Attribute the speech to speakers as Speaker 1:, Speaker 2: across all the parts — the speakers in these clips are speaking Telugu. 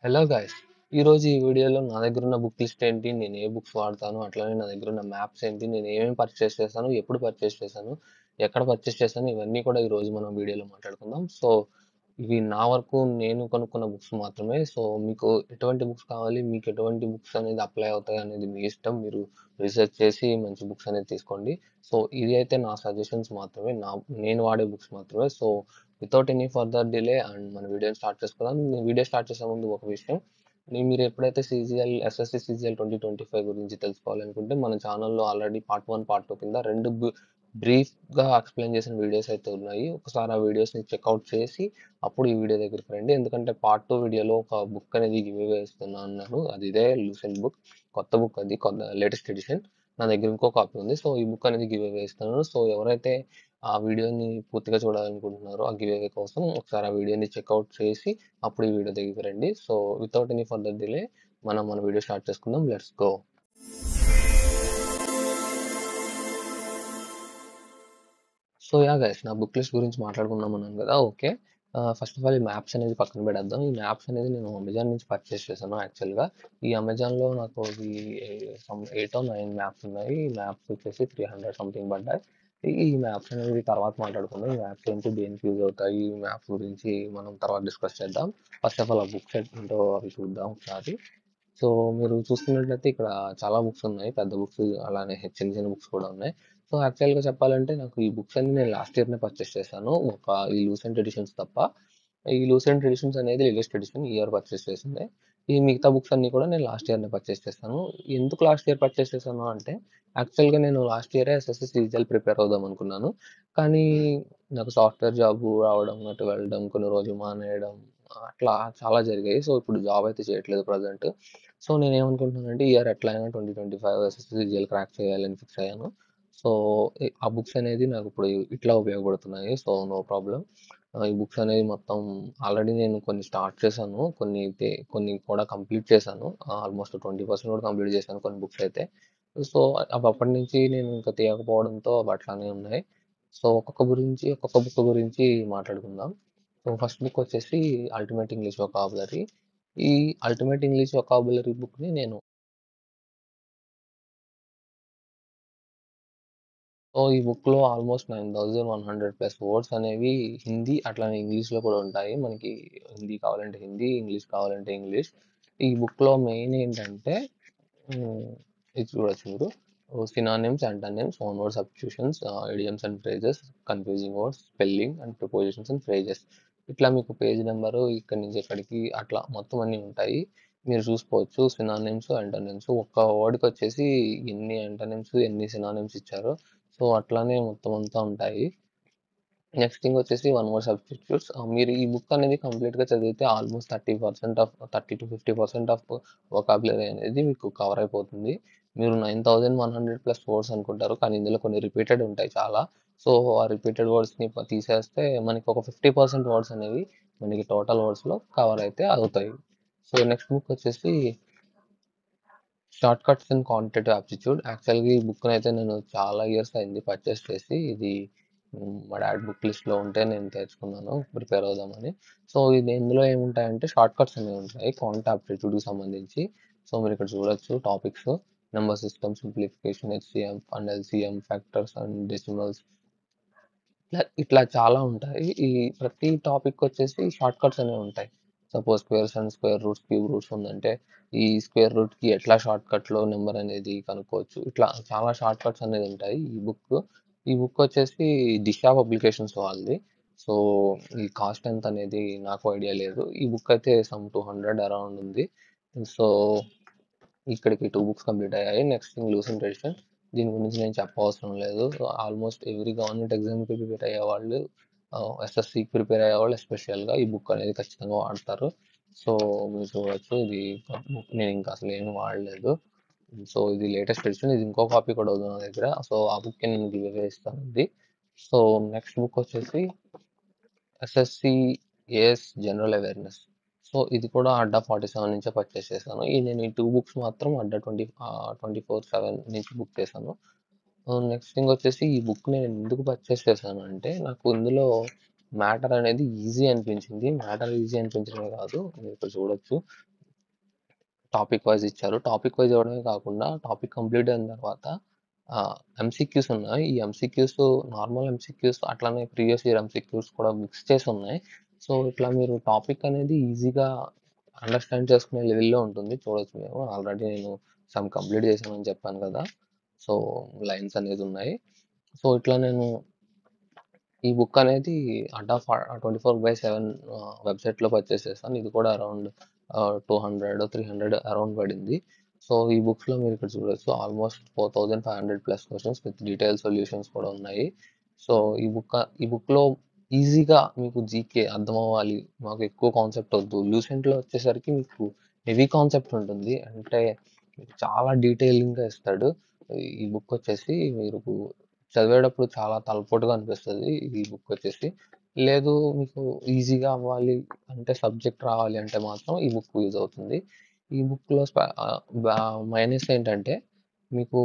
Speaker 1: Hello guys! ఈరోజు ఈ వీడియోలో నా దగ్గరున్న బుక్ లిస్ట్ ఏంటి, నేను ఏ బుక్స్ వాడతాను, అట్లనే నా దగ్గరున్న మ్యాప్స్ ఏంటి, నేను ఏమేమి పర్చేస్ చేశాను, ఎప్పుడు పర్చేస్ చేశాను, ఎక్కడ పర్చేస్ చేశాను, ఇవన్నీ కూడా ఈరోజు మనం వీడియోలో మాట్లాడుకుందాం. సో, ఇవి నా వరకు నేను కొనుక్కున్న బుక్స్ మాత్రమే. సో, మీకు ఎటువంటి బుక్స్ కావాలి, మీకు ఎటువంటి బుక్స్ అనేది అప్లై అవుతాయి అనేది మీ ఇష్టం. మీరు రీసెర్చ్ చేసి మంచి బుక్స్ అనేది తీసుకోండి. సో, ఇది అయితే నా సజెషన్స్ మాత్రమే. నేను వాడే బుక్స్ మాత్రమే. So, without any further delay and మన వీడియోని స్టార్ట్ చేసుకుందాం. వీడియో స్టార్ట్ చేసే ముందు ఒక విషయం, మీరు ఎప్పుడైతే ఎస్ఎస్సి సిజిఎల్ 2025 గురించి తెలుసుకోవాలనుకుంటే మన ఛానల్లో ఆల్రెడీ పార్ట్ 1, పార్ట్ 2 కింద రెండు బ్రీఫ్గా ఎక్స్ప్లెయిన్ చేసిన వీడియోస్ అయితే ఉన్నాయి. ఒకసారి ఆ వీడియోస్ని చెక్అవుట్ చేసి అప్పుడు ఈ వీడియో దగ్గరికి రండి. ఎందుకంటే పార్ట్ 2 వీడియోలో ఒక బుక్ అనేది గివ్ అవే ఇస్తున్నా అన్నాను. అది ఇదే లూసెంట్ బుక్, కొత్త బుక్, అది కొత్త లేటెస్ట్ ఎడిషన్. నా దగ్గర ఇంకో కాపీ ఉంది. సో ఈ బుక్ అనేది గివ్ అవే ఇస్తున్నాను. సో ఎవరైతే ఆ వీడియోని పూర్తిగా చూడాలనుకుంటున్నారో ఆ గివ్ అవే కోసం ఒకసారి ఆ వీడియోని చెక్అవుట్ చేసి అప్పుడు ఈ వీడియో దగ్గరికి రండి. So without any further delay మన వీడియో స్టార్ట్ చేసుకుందాం. Let's go. సో గైస్, నా బుక్ లిస్ట్ గురించి మాట్లాడుకుందాం అన్నాను కదా. ఓకే, ఫస్ట్ ఆఫ్ ఆల్ ఈ మ్యాప్స్ అనేది పక్కన పెడేద్దాం. ఈ మ్యాప్స్ అనేది నేను అమెజాన్ నుంచి పర్చేస్ చేశాను యాక్చువల్గా. ఈ అమెజాన్లో నాకు సమ్ 8 or 9 మ్యాప్స్ ఉన్నాయి. ఈ మ్యాప్స్ వచ్చేసి 300 సంథింగ్ పడ్డాయి. ఈ మ్యాప్స్ అనేది తర్వాత మాట్లాడుకుందాం. ఈ మ్యాప్స్ ఏంటి, దేనికి యూజ్ అవుతాయి, ఈ మ్యాప్స్ గురించి మనం తర్వాత డిస్కస్ చేద్దాం. ఫస్ట్ ఆఫ్ ఆల్ ఆ బుక్స్ ఏంటో అవి చూద్దాం ఒకసారి. సో మీరు చూస్తున్నట్లయితే ఇక్కడ చాలా బుక్స్ ఉన్నాయి, పెద్ద బుక్స్, అలానే చిన్న చిన్న బుక్స్ కూడా ఉన్నాయి. సో యాక్చువల్గా చెప్పాలంటే నాకు ఈ బుక్స్ అన్ని నేను లాస్ట్ ఇయర్నే పర్చేస్ చేశాను, ఈ లూసెంట్ ఎడిషన్స్ తప్ప. ఈ లూసెంట్ ఎడిషన్స్ అనేది లేటెస్ట్ ఎడిషన్, ఈ ఇయర్ పర్చేస్ చేసింది. ఈ మిగతా బుక్స్ అన్ని కూడా నేను లాస్ట్ ఇయర్నే పర్చేస్ చేశాను. ఎందుకు లాస్ట్ ఇయర్ పర్చేస్ చేశాను అంటే, యాక్చువల్గా నేను లాస్ట్ ఇయరే ఎస్ఎస్సి సిజిఎల్ ప్రిపేర్ అవుదాం అనుకున్నాను. కానీ నాకు సాఫ్ట్వేర్ జాబ్ రావడం, అటు వెళ్ళడం, కొన్ని రోజులు మానేయడం, అట్లా చాలా జరిగాయి. సో ఇప్పుడు జాబ్ అయితే చేయట్లేదు ప్రజెంట్. సో నేనేమనుకుంటున్నానంటే ఈ ఇయర్ ఎట్లయినా 2025 ఎస్ఎస్సి జిఎల్ క్రాక్ చేయాలని ఫిక్స్ అయ్యాను. సో ఆ బుక్స్ అనేది నాకు ఇప్పుడు ఇట్లా ఉపయోగపడుతున్నాయి. So no problem. ఈ బుక్స్ అనేది మొత్తం ఆల్రెడీ నేను కొన్ని స్టార్ట్ చేశాను, కొన్ని కూడా కంప్లీట్ చేశాను. ఆల్మోస్ట్ 20% కూడా కంప్లీట్ చేశాను కొన్ని బుక్స్ అయితే. సో అవి అప్పటి నుంచి నేను ఇంకా తీయకపోవడంతో అవి అట్లానే ఉన్నాయి. సో ఒక్కొక్క బుక్ గురించి మాట్లాడుకుందాం. సో ఫస్ట్ బుక్ వచ్చేసి అల్టిమేట్ ఇంగ్లీష్ వొకాబులరీ. ఈ అల్టిమేట్ ఇంగ్లీష్ వొకాబులరీ బుక్ని నేను, సో ఈ బుక్లో ఆల్మోస్ట్ 9100+ వర్డ్స్ అనేవి హిందీ అట్లానే ఇంగ్లీష్లో కూడా ఉంటాయి. మనకి హిందీ కావాలంటే హిందీ, ఇంగ్లీష్ కావాలంటే ఇంగ్లీష్. ఈ బుక్లో మెయిన్ ఏంటంటే, ఉమ్, ఇది చూడొచ్చు మీరు, synonyms, antonyms, own word substitutions, idioms and phrases, confusing words, spelling and prepositions and phrases. ఇట్లా మీకు పేజ్ నెంబరు ఇక్కడి నుంచి ఎక్కడికి అట్లా మొత్తం అన్నీ ఉంటాయి. మీరు చూసుకోవచ్చు సినానిమ్స్, యాంటోనిమ్స్. ఒక్క వర్డ్కి వచ్చేసి ఎన్ని యాంటోనిమ్స్, ఎన్ని సినానిమ్స్ ఇచ్చారో. సో అట్లానే మొత్తం అంతా ఉంటాయి. నెక్స్ట్ థింగ్ వచ్చేసి వన్ మోర్ సబ్స్టిట్యూట్స్. మీరు ఈ బుక్ అనేది కంప్లీట్గా చదివితే ఆల్మోస్ట్ 30 to 50% ఆఫ్ వొకాబులరీ అనేది మీకు కవర్ అయిపోతుంది. మీరు 9100+ వర్డ్స్ అనుకుంటారు, కానీ ఇందులో కొన్ని రిపీటెడ్ ఉంటాయి చాలా. సో ఆ రిపీటెడ్ వర్డ్స్ని తీసేస్తే మనకి ఒక 50% వర్డ్స్ అనేవి మనకి టోటల్ వర్డ్స్లో కవర్ అయితే అవుతాయి. సో నెక్స్ట్ బుక్ వచ్చేసి short cuts in quantitative aptitude. యాక్చువల్గా ఈ బుక్ అయితే నేను చాలా ఇయర్స్ అయింది పర్చేస్ చేసి. ఇది మా డాడీ బుక్ లిస్ట్లో ఉంటే నేను తెచ్చుకున్నాను ప్రిపేర్ అవుదామని. సో ఇది ఇందులో ఏముంటాయంటే షార్ట్ కట్స్ అనేవి ఉంటాయి క్వాంటిటీ ఆప్టిట్యూడ్కి సంబంధించి. సో మీరు ఇక్కడ చూడొచ్చు topics: number system, simplification, HCM and LCM, factors and decimals. ఇట్లా చాలా ఉంటాయి. ఈ ప్రతి టాపిక్ వచ్చేసి షార్ట్ కట్స్ అనేవి ఉంటాయి. Suppose squares and square roots, cube roots ఉందంటే ఈ స్క్వేర్ రూట్ కి ఎట్లా షార్ట్ కట్ లో నెంబర్ అనేది కనుక్కోవచ్చు. ఇట్లా చాలా షార్ట్ కట్స్ అనేది ఉంటాయి ఈ బుక్ వచ్చేసి దిశ పబ్లికేషన్స్ వాళ్ళది. సో ఈ కాస్ట్ ఎంత అనేది నాకు ఐడియా లేదు. ఈ బుక్ అయితే సమ్ 200 అరౌండ్ ఉంది. సో ఇక్కడికి 2 బుక్స్ కంప్లీట్ అయ్యాయి. Next thing Lucent edition. దీని గురించి నేను చెప్పవసరం లేదు. ఆల్మోస్ట్ ఎవ్రీ గవర్నమెంట్ ఎగ్జామ్కి ప్రిపేర్ అయ్యే వాళ్ళు, ఎస్ఎస్సికి ప్రిపేర్ అయ్యే వాళ్ళు ఎస్పెషల్గా ఈ బుక్ అనేది ఖచ్చితంగా వాడతారు. సో మీరు చూడవచ్చు, ఇది బుక్ నేను ఇంకా అసలు ఏమీ వాడలేదు. సో ఇది లేటెస్ట్ ఎడిషన్. ఇది ఇంకో కాపీ కూడా ఉంది నా దగ్గర. సో ఆ బుక్ నేను గివ్ అవే ఇస్తాను ఇది. సో నెక్స్ట్ బుక్ వచ్చేసి SSC AS general awareness. So ఇది కూడా అడ్డా 47 నుంచే పర్చేస్ చేశాను. నేను ఈ 2 బుక్స్ మాత్రం అడ్డా 24/7 నుంచి బుక్ చేశాను. నెక్స్ట్ థింగ్ వచ్చేసి ఈ బుక్ నేను ఎందుకు పర్చేస్ చేశాను అంటే, నాకు ఇందులో మ్యాటర్ అనేది ఈజీ అనిపించింది. మ్యాటర్ ఈజీ అనిపించడమే కాదు, మీరు ఇక్కడ చూడొచ్చు, టాపిక్ వైజ్ ఇచ్చారు. టాపిక్ వైజ్ ఇవ్వడమే కాకుండా టాపిక్ కంప్లీట్ అయిన తర్వాత ఎంసీక్యూస్ ఉన్నాయి. ఈ ఎంసీక్యూస్ నార్మల్ ఎంసీక్యూస్ అట్లానే ప్రీవియస్ ఇయర్ ఎంసీక్యూస్ కూడా మిక్స్ చేసి ఉన్నాయి. సో ఇట్లా మీరు టాపిక్ అనేది ఈజీగా అండర్స్టాండ్ చేసుకునే లెవెల్‌లో ఉంటుంది. చూడొచ్చు మీరు. ఆల్రెడీ నేను సమ్ కంప్లీట్ చేశానని చెప్పాను కదా! సో లైన్స్ అనేది ఉన్నాయి. సో ఇట్లా నేను ఈ బుక్ అనేది అడ్డా 24/7 వెబ్‌సైట్‌లో పర్చేస్ చేశాను. ఇది కూడా అరౌండ్ 200, 300 అరౌండ్ పడింది. సో ఈ బుక్స్‌లో మీరు ఇక్కడ చూడొచ్చు almost 4500 plus questions with detail solutions కూడా ఉన్నాయి. సో ఈ బుక్‌లో ఈజీగా మీకు జీకే అర్థమవ్వాలి. మాకు ఎక్కువ కాన్సెప్ట్ వద్దు. లూసెంట్‌లో వచ్చేసరికి మీకు హెవీ కాన్సెప్ట్ ఉంటుంది. అంటే మీకు చాలా డీటెయిలింగ్‌గా ఇస్తాడు. ఈ బుక్ వచ్చేసి మీరు చదివేటప్పుడు చాలా తలపోటుగా అనిపిస్తది ఈ బుక్ వచ్చేసి. లేదు మీకు ఈజీగా అవ్వాలి అంటే సబ్జెక్ట్ రావాలి అంటే మాత్రం ఈ బుక్ యూజ్ అవుతుంది. ఈ బుక్‌లో మైనస్ ఏంటంటే మీకు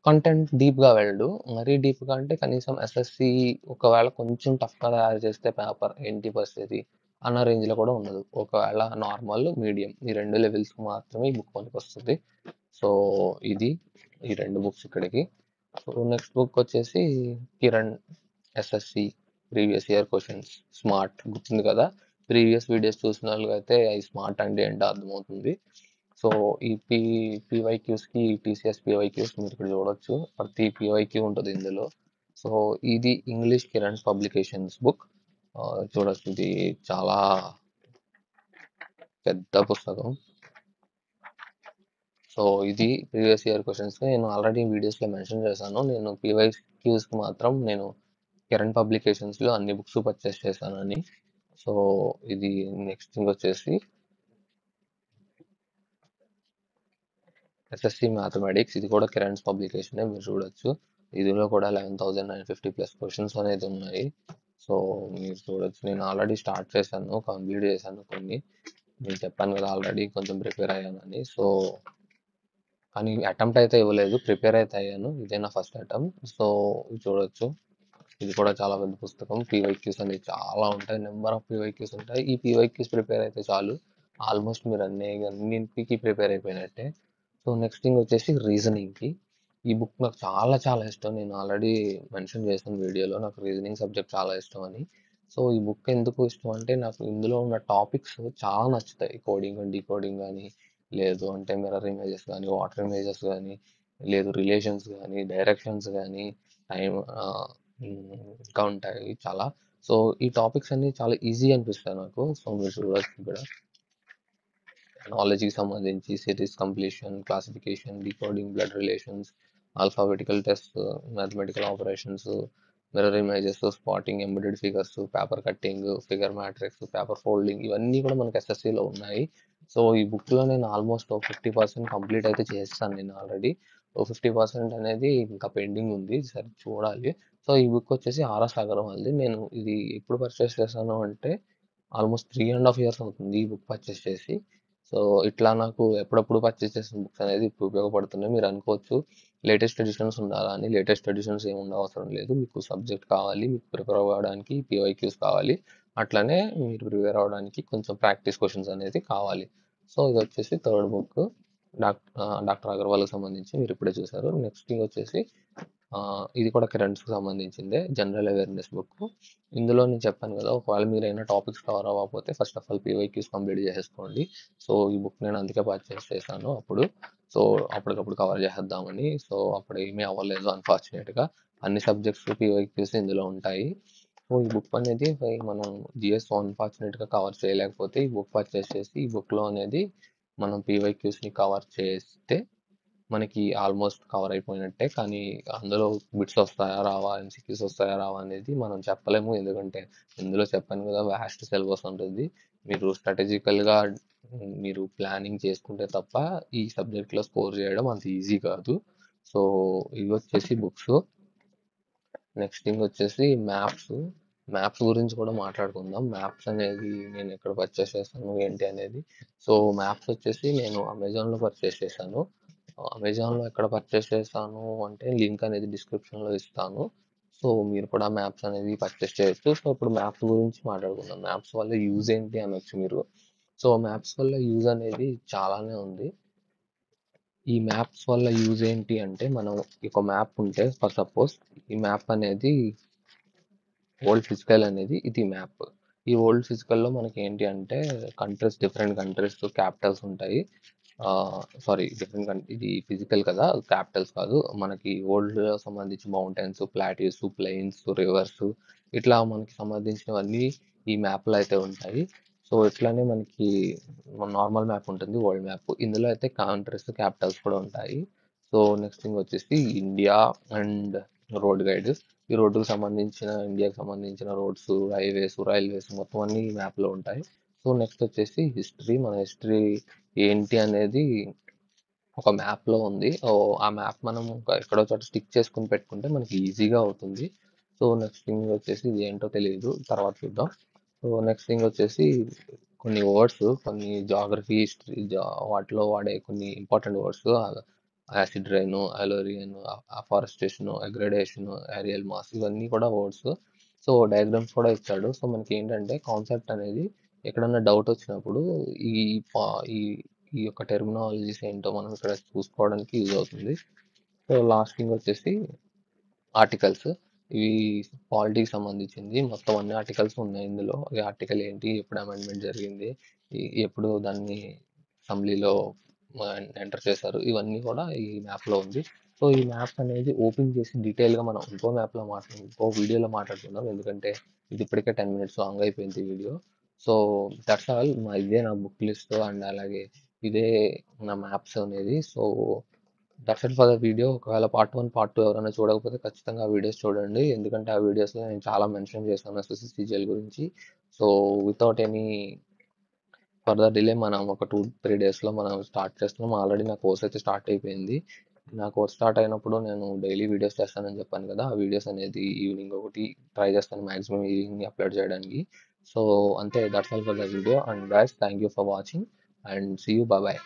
Speaker 1: కంటెంట్ డీప్‌గా వెళ్ళడు. మరీ డీప్‌గా అంటే కనీసం ఎస్ఎస్‌సి ఒకవేళ కొంచెం టఫ్‌గా తయారు చేస్తే పేపర్ ఏంటి పరిస్థితి అన్న రేంజ్‌లో కూడా ఉండదు. ఒకవేళ నార్మల్, మీడియం ఈ 2 లెవెల్స్‌కి మాత్రమే ఈ బుక్ పనికొస్తది. సో ఇది ఈ 2 బుక్స్ ఇక్కడికి. సో నెక్స్ట్ బుక్ వచ్చేసి Kiran SSC previous year questions smart గుర్తుంది కదా. ప్రీవియస్ వీడియోస్ చూసిన వాళ్ళకైతే ఈ స్మార్ట్ అంటే ఏంటో అర్థమవుతుంది. సో ఈ పీవైక్యూస్కి టీసీఎస్ పీవైక్యూస్ మీరు ఇక్కడ చూడొచ్చు. ప్రతి పీవైక్యూ ఉంటుంది ఇందులో. సో ఇది ఇంగ్లీష్ కిరణ్ పబ్లికేషన్స్ బుక్. చూడొచ్చు ఇది చాలా పెద్ద పుస్తకం. సో ఇది ప్రీవియస్ ఇయర్ క్వశ్చన్స్ నేను ఆల్రెడీ వీడియోస్లో మెన్షన్ చేశాను. నేను పీవైక్యూస్కి మాత్రం నేను కిరణ్ పబ్లికేషన్స్లో అన్ని బుక్స్ పర్చేస్ చేశానని. సో ఇది నెక్స్ట్ థింగ్ వచ్చేసి ఎస్ఎస్సి మ్యాథమెటిక్స్. ఇది కూడా కిరణ్స్ పబ్లికేషన్ మీరు చూడొచ్చు. ఇందులో కూడా 11,950 ప్లస్ క్వశ్చన్స్ అనేది ఉన్నాయి. సో మీరు చూడొచ్చు. నేను ఆల్రెడీ స్టార్ట్ చేశాను, కంప్లీట్ చేశాను కొన్ని. నేను చెప్పాను కదా ఆల్రెడీ కొంచెం ప్రిపేర్ అయ్యానని. సో కానీ అటెంప్ట్ అయితే ఇవ్వలేదు, ప్రిపేర్ అయితే అయ్యాను. ఇదే నా ఫస్ట్ అటెంప్ట్. సో ఇది చూడొచ్చు. ఇది కూడా చాలా పెద్ద పుస్తకం. పీవైక్యూస్ అనేవి చాలా ఉంటాయి. నెంబర్ ఆఫ్ పీవైక్యూస్ ఉంటాయి. ఈ పీవైక్యూస్ ప్రిపేర్ అయితే చాలు, ఆల్మోస్ట్ మీరు అన్నింటికి ప్రిపేర్ అయిపోయినట్టే. సో నెక్స్ట్ థింగ్ వచ్చేసి రీజనింగ్కి. ఈ బుక్ నాకు చాలా చాలా ఇష్టం. నేను ఆల్రెడీ మెన్షన్ చేసిన వీడియోలో నాకు రీజనింగ్ సబ్జెక్ట్ చాలా ఇష్టం అని. సో ఈ బుక్ ఎందుకు ఇష్టం అంటే నాకు ఇందులో ఉన్న టాపిక్స్ చాలా నచ్చుతాయి. కోడింగ్ అండ్ డీకోడింగ్ కానీ, లేదు అంటే మిర్రర్ ఇమేజెస్ కానీ, వాటర్ ఇమేజెస్ కానీ, లేదు రిలేషన్స్ కానీ, డైరెక్షన్స్ కానీ, టైం ఇంకా ఉంటాయి చాలా. సో ఈ టాపిక్స్ అన్ని చాలా ఈజీ అనిపిస్తాయి నాకు. సో మీరు చూడొచ్చు ఇక్కడ నాలెడ్జ్కి సంబంధించి series completion, classification, decoding, blood relations, alphabetical test, mathematical operations, mirror images, spotting, embedded figures, paper cutting, figure matrix, paper folding ఇవన్నీ కూడా మనకి ఎస్ఎస్సిలో ఉన్నాయి. సో ఈ బుక్లో నేను ఆల్మోస్ట్ 50% కంప్లీట్ అయితే చేస్తాను నేను ఆల్రెడీ. 50% అనేది ఇంకా పెండింగ్ ఉంది, సరే చూడాలి. సో ఈ బుక్ వచ్చేసి ఆర్ఎస్ అగర్వాల్ది. నేను ఇది ఎప్పుడు పర్చేస్ చేశాను అంటే ఆల్మోస్ట్ 3.5 ఇయర్స్ అవుతుంది ఈ బుక్ పర్చేస్ చేసి. సో ఇట్లా నాకు ఎప్పుడప్పుడు పర్చేస్ చేసిన బుక్స్ అనేది ఇప్పుడు ఉపయోగపడుతున్నాయి. మీరు అనుకోవచ్చు లేటెస్ట్ ఎడిషన్స్ ఉండాలా అని. లేటెస్ట్ ఎడిషన్స్ ఏమి ఉండవసరం లేదు. మీకు సబ్జెక్ట్ కావాలి, మీకు ప్రిపేర్ అవ్వడానికి పీవైక్యూస్ కావాలి, అట్లనే మీరు ప్రిపేర్ అవ్వడానికి కొంచెం ప్రాక్టీస్ క్వశ్చన్స్ అనేది కావాలి. సో ఇది వచ్చేసి థర్డ్ బుక్ డాక్టర్ అగర్వాల్కి సంబంధించి మీరు ఇప్పుడే చూసారు. నెక్స్ట్ థింగ్ వచ్చేసి ఇది కూడా కరెంట్స్కి సంబంధించిందే, జనరల్ అవేర్నెస్ బుక్. ఇందులో నేను చెప్పాను కదా ఒకవేళ మీరు అయినా టాపిక్స్ కవర్ అవ్వకపోతే first of all PYQs complete చేసేసుకోండి. సో ఈ బుక్ నేను అందుకే పర్చేస్ చేశాను అప్పుడు. సో అప్పటికప్పుడు కవర్ చేసేద్దామని. సో అప్పుడు ఏమీ అవ్వలేదు అన్ఫార్చునేట్గా. అన్ని సబ్జెక్ట్స్ పీవైక్యూస్ ఇందులో ఉంటాయి. సో ఈ బుక్ అనేది మనం జిఎస్ అన్ఫార్చునేట్గా కవర్ చేయలేకపోతే ఈ బుక్ పర్చేస్ చేసి ఈ బుక్లో అనేది మనం పీవైక్యూస్ని కవర్ చేస్తే మనకి ఆల్మోస్ట్ కవర్ అయిపోయినట్టే. కానీ అందులో బిట్స్ వస్తాయా రావా, ఎంసీక్యూస్ వస్తాయా రావా అనేది మనం చెప్పలేము. ఎందుకంటే ఇందులో చెప్పాను కదా వ్యాస్ట్ సిలబస్ ఉంటుంది. మీరు స్ట్రాటజికల్గా మీరు ప్లానింగ్ చేసుకుంటే తప్ప ఈ సబ్జెక్ట్లో స్కోర్ చేయడం అంత ఈజీ కాదు. సో ఇవి వచ్చేసి బుక్స్. నెక్స్ట్ థింగ్ వచ్చేసి మ్యాప్స్. మ్యాప్స్ గురించి కూడా మాట్లాడుకుందాం. మ్యాప్స్ అనేది నేను ఎక్కడ పర్చేస్ చేస్తాను ఏంటి అనేది. సో మ్యాప్స్ వచ్చేసి నేను అమెజాన్లో పర్చేస్ చేశాను. అమెజాన్లో ఎక్కడ పర్చేస్ చేశాను అంటే లింక్ అనేది డిస్క్రిప్షన్లో ఇస్తాను. సో మీరు కూడా మ్యాప్స్ అనేది పర్చేస్ చేయొచ్చు. సో ఇప్పుడు మ్యాప్స్ గురించి మాట్లాడుకుందాం. మ్యాప్స్ వల్ల యూజ్ ఏంటి అనొచ్చు మీరు. సో మ్యాప్స్ వల్ల యూజ్ అనేది చాలానే ఉంది. ఈ మ్యాప్స్ వల్ల యూజ్ ఏంటి అంటే, మనం ఒక మ్యాప్ ఉంటే ఫర్ సపోజ్ ఈ మ్యాప్ అనేది ఓల్డ్ ఫిజికల్ అనేది ఇది మ్యాప్. ఈ ఓల్డ్ ఫిజికల్‌లో మనకి ఏంటి అంటే డిఫరెంట్ కంట్రీస్ క్యాపిటల్స్ ఉంటాయి. సారీ, ఇది ఫిజికల్ కదా! క్యాపిటల్స్ కాదు. మనకి ఓల్డ్‌లో సంబంధించి మౌంటైన్స్, ప్లాటీస్, ప్లెయిన్స్, రివర్స్ ఇట్లా మనకి సంబంధించినవన్నీ ఈ మ్యాప్‌లో అయితే ఉంటాయి. సో, ఇట్లనే మనకి నార్మల్ మ్యాప్ ఉంటుంది. World map. ఇందులో అయితే కంట్రీస్, క్యాపిటల్స్ కూడా ఉంటాయి. సో, నెక్స్ట్ థింగ్ వచ్చేసి ఇండియా అండ్ రోడ్ గైడ్. ఈ రోడ్డుకు సంబంధించిన ఇండియాకి సంబంధించిన రోడ్స్, హైవేస్, రైల్వేస్ మొత్తం అన్ని ఈ మ్యాప్‌లో ఉంటాయి. సో, నెక్స్ట్ వచ్చేసి హిస్టరీ. మన హిస్టరీ ఏంటి అనేది ఒక మ్యాప్‌లో ఉంది. ఆ మ్యాప్ మనం ఎక్కడో చోట స్టిక్ చేసుకొని పెట్టుకుంటే మనకి ఈజీగా అవుతుంది. సో, నెక్స్ట్ థింగ్ వచ్చేసి ఇది ఏంటో తెలీదు. తర్వాత చూద్దాం. సో, నెక్స్ట్ థింగ్ వచ్చేసి కొన్ని వర్డ్స్, కొన్ని జాగ్రఫీ, హిస్టరీ వాటిలో వాడే కొన్ని important words, acid rain, alluvion, afforestation, aggradation, aerial mass ఇవన్నీ కూడా వర్డ్స్. సో, డయాగ్రామ్స్ కూడా ఇచ్చాడు. సో, మనకి ఏంటంటే కాన్సెప్ట్ అనేది ఎక్కడన్నా డౌట్ వచ్చినప్పుడు ఈ పా ఈ ఈ యొక్క టెర్మినాలజీస్ ఏంటో మనం ఇక్కడ చూసుకోవడానికి యూజ్ అవుతుంది. సో, లాస్ట్ థింగ్ వచ్చేసి ఆర్టికల్స్. ఇవి పాలిటీకి సంబంధించింది. మొత్తం అన్ని ఆర్టికల్స్ ఉన్నాయి ఇందులో. ఈ ఆర్టికల్ ఏంటి, ఎప్పుడు అమెండ్మెంట్ జరిగింది, ఎప్పుడు దాన్ని అసెంబ్లీలో ఎంటర్ చేశారు, ఇవన్నీ కూడా ఈ మ్యాప్లో ఉంది. సో, ఈ మ్యాప్ అనేది ఓపెన్ చేసి డీటెయిల్గా మనం ఇంకో వీడియోలో మాట్లాడుకుందాం. ఎందుకంటే ఇది ఇప్పటికే 10 మినిట్స్ లాంగ్ అయిపోయింది ఈ వీడియో. So, that's all. ఇదే నా బుక్ లిస్ట్ అండ్ అలాగే ఇదే నా మ్యాప్స్ అనేది. So, that's it for the video. ఒకవేళ పార్ట్ 1, పార్ట్ 2 ఎవరైనా చూడకపోతే ఖచ్చితంగా ఆ వీడియోస్ చూడండి. ఎందుకంటే ఆ వీడియోస్‌లో నేను చాలా మెన్షన్ చేశాను ఎస్ఎస్‌సి గురించి. So, without any further delay మనం ఒక 2-3 డేస్‌లో మనం స్టార్ట్ చేస్తున్నాం. ఆల్రెడీ నా కోర్స్ అయితే స్టార్ట్ అయిపోయింది. నా కోర్స్ స్టార్ట్ అయినప్పుడు నేను డైలీ వీడియోస్ చేస్తానని చెప్పాను కదా! ఆ వీడియోస్ అనేది ఈవినింగ్ ఒకటి ట్రై చేస్తాను మాక్సిమం ఈవినింగ్ అప్లోడ్ చేయడానికి. సో, అంతే. That's all for the video and guys thank you for watching and see you. Bye by.